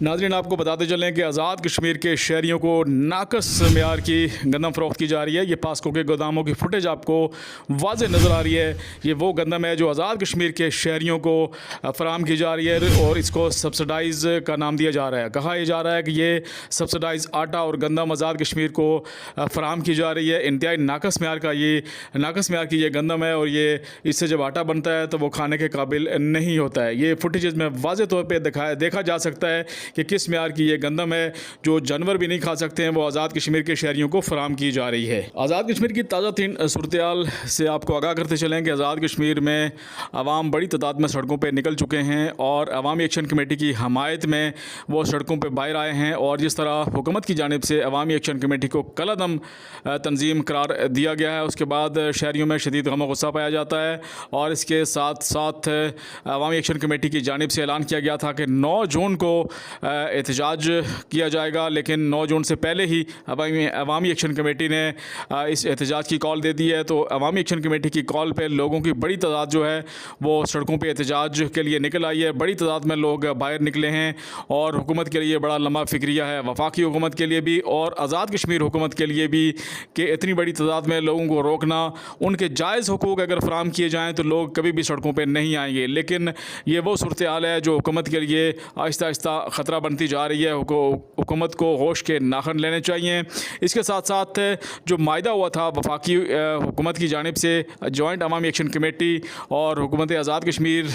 नाज़रीन, आपको बताते चलें कि आज़ाद कश्मीर के शहरियों को नाकस मेयार की गंदम फ़रोख्त की जा रही है। ये पास्को के गोदामों की फुटेज आपको वाज़े नज़र आ रही है। ये वो गंदम है जो आज़ाद कश्मीर के शहरियों को फ़राहम की जा रही है और इसको सब्सिडाइज़ का नाम दिया जा रहा है। कहा यह जा रहा है कि ये सब्सिडाइज़ आटा और गंदम आज़ाद कश्मीर को फ़राहम की जा रही है। इंतहाई नाकस मेयार की ये गंदम है और ये इससे जब आटा बनता है तो वो खाने के काबिल नहीं होता है। ये फुटेज में वाज़े तौर पर देखा जा सकता है कि किस मेयार की ये गंदम है जो जानवर भी नहीं खा सकते हैं, वो आज़ाद कश्मीर के शहरियों को फराहम की जा रही है। आज़ाद कश्मीर की ताज़ा तीन सूरत-ए-हाल से आपको आगाह करते चलें कि आज़ाद कश्मीर में आवाम बड़ी तादाद में सड़कों पर निकल चुके हैं और अवामी एक्शन कमेटी की हमायत में वो सड़कों पर बाहर आए हैं। और जिस तरह हुकूमत की जानिब से अवामी एक्शन कमेटी को कलअदम तंजीम करार दिया गया है, उसके बाद शहरियों में शदीद गम गुस्सा पाया जाता है। और इसके साथ साथ अवामी एक्शन कमेटी की जानिब से ऐलान किया गया था कि 9 जून को एहतजाज किया जाएगा, लेकिन 9 जून से पहले ही अवामी एक्शन कमेटी ने इस एहतजाज की कॉल दे दी है। तो अवामी एक्शन कमेटी की कॉल पे लोगों की बड़ी तादाद जो है वो सड़कों पे एहतजाज के लिए निकल आई है। बड़ी तादाद में लोग बाहर निकले हैं और हुकूमत के लिए बड़ा लम्बा फिक्रिया है, वफाकी हुकूमत के लिए भी और आज़ाद कश्मीर हुकूमत के लिए भी, कि इतनी बड़ी तादाद में लोगों को रोकना, उनके जायज़ हुकूक अगर फराहम किए जाएँ तो लोग कभी भी सड़कों पर नहीं आएंगे। लेकिन ये वो सूरत हाल है जो हुकूमत के लिए आहिस्ता आहिस्ता ख़तरा बनती जा रही है। हुकूमत को होश के नाखन लेने चाहिए। इसके साथ साथ जो मायदा हुआ था वफाकी हुकूमत की जानिब से, जॉइंट अवामी एक्शन कमेटी और हुकूमत आज़ाद कश्मीर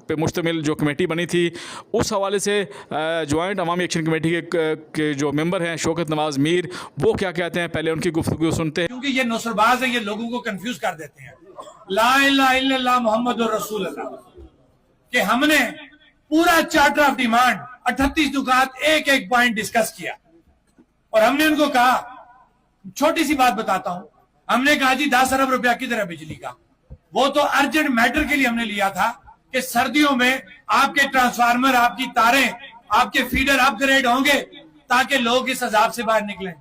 पे मुश्तमिल जो कमेटी बनी थी, उस हवाले से जॉइंट अवामी एक्शन कमेटी के जो मेंबर हैं शौकत नवाज़ मीर, वो क्या कहते हैं, पहले उनकी गुफ्तगू सुनते हैं। क्योंकि ये नुसरबाज है, ये लोगों को कंफ्यूज कर देते हैं। ला इलाहा इल्लल्लाह मुहम्मदुर रसूलुल्लाह कि हमने पूरा चार्टर ऑफ डिमांड 38 नुकात एक एक पॉइंट डिस्कस किया और हमने उनको कहा, छोटी सी बात बताता हूं, हमने कहा जी 10 अरब रुपया किधर है बिजली का? वो तो अर्जेंट मैटर के लिए हमने लिया था कि सर्दियों में आपके ट्रांसफार्मर, आपकी तारें, आपके फीडर अपग्रेड होंगे ताकि लोग इस अजाब से बाहर निकलें।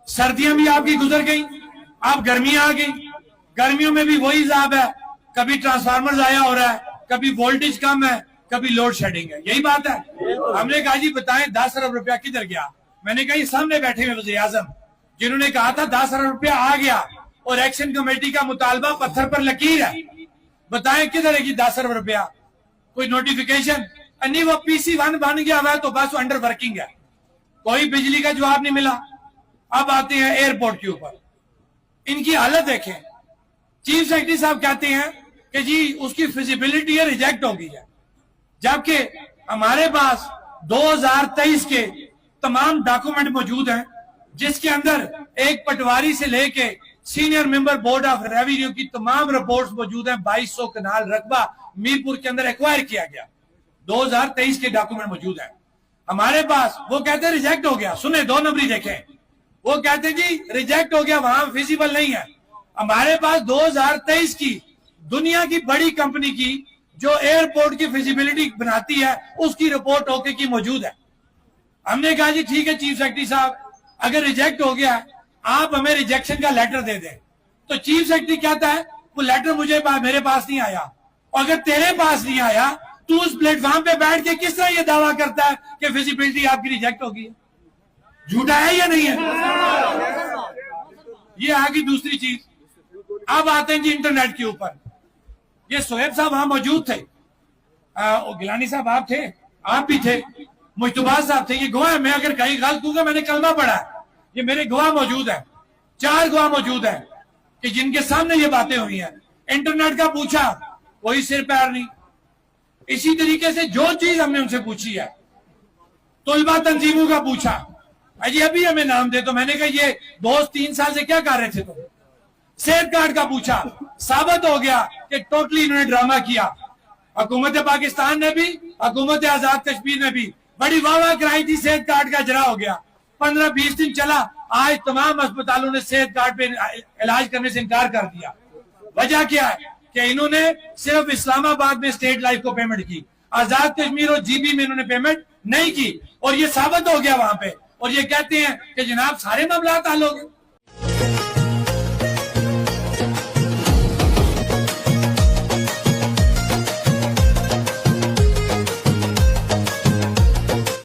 सर्दियां भी आपकी गुजर गई, आप गर्मियां आ गई, गर्मियों में भी वही अजाब है, कभी ट्रांसफार्मर जाया हो रहा है, कभी वोल्टेज कम है, कभी लोड शेडिंग है। यही बात है। हमने कहा जी बताएं 10 अरब रुपया किधर गया? मैंने कहा ये सामने बैठे हुए वज़ीर आज़म जिन्होंने कहा था 10 अरब रुपया आ गया और एक्शन कमेटी का मुतालबा पत्थर पर लकीर है, बताएं किधर है 10 अरब रुपया? कोई नोटिफिकेशन नहीं, वो PC1 बन गया हुआ है तो बस अंडर वर्किंग है, कोई बिजली का जवाब नहीं मिला। अब आते हैं एयरपोर्ट के ऊपर, इनकी हालत देखें। चीफ सेक्रेटरी साहब कहते हैं कि जी उसकी फिजिबिलिटी रिजेक्ट हो गई है, जबकि हमारे पास 2023 के तमाम डॉक्यूमेंट मौजूद हैं जिसके अंदर एक पटवारी से लेके senior member board of revenue की तमाम रिपोर्ट्स मौजूद हैं। 2200 कनाल रकबा मीरपुर के अंदर एक्वायर किया गया, 2023 के डॉक्यूमेंट मौजूद हैं हमारे पास। वो कहते हैं रिजेक्ट हो गया। सुने, 2 नंबरी देखें, वो कहते हैं जी रिजेक्ट हो गया, वहां फिजिबल नहीं है। हमारे पास 2023 की दुनिया की बड़ी कंपनी की जो एयरपोर्ट की फिजिबिलिटी बनाती है उसकी रिपोर्ट ओके की मौजूद है। हमने कहा जी ठीक है चीफ सेक्रेटरी साहब, अगर रिजेक्ट हो गया आप हमें रिजेक्शन का लेटर दे दें। तो चीफ सेक्रेटरी कहता है वो लेटर मेरे पास नहीं आया, और अगर तेरे पास नहीं आया तू उस प्लेटफॉर्म पे बैठ के किस तरह ये दावा करता है कि फिजिबिलिटी आपकी रिजेक्ट होगी? झूठा है या नहीं है? ये आगे दूसरी चीज। अब आते हैं जी इंटरनेट के ऊपर। ये सोहेब साहब वहां मौजूद थे, गिलानी साहब आप थे, आप भी थे, मुश्तबाज साहब थे, ये गवाह। मैं अगर कहीं गलत दूंगा, मैंने कलमा पढ़ा है, ये मेरे गवाह मौजूद है, 4 गवाह मौजूद है कि जिनके सामने ये बातें हुई हैं। इंटरनेट का पूछा, कोई सिर पैर नहीं। इसी तरीके से जो चीज हमने उनसे पूछी है, तुलबा तंजीमों का पूछा, अजी अभी हमें नाम दे, तो मैंने कहा ये दोस्त 3 साल से क्या कर रहे थे तुम? सेहत कार्ड का पूछा, साबित हो गया कि टोटली इन्होंने ड्रामा किया। हुकूमत पाकिस्तान ने भी, हुकूमत आजाद कश्मीर ने भी बड़ी वाह कराई थी, सेहत कार्ड का इजरा हो गया, 15-20 दिन चला, आज तमाम अस्पतालों ने सेहत कार्ड पे इलाज करने से इनकार कर दिया। वजह क्या है कि इन्होंने सिर्फ इस्लामाबाद में स्टेट लाइफ को पेमेंट की, आजाद कश्मीर और GB में इन्होंने पेमेंट नहीं की, और ये साबित हो गया वहां पे। और ये कहते हैं कि जनाब सारे मामला हल हो गए।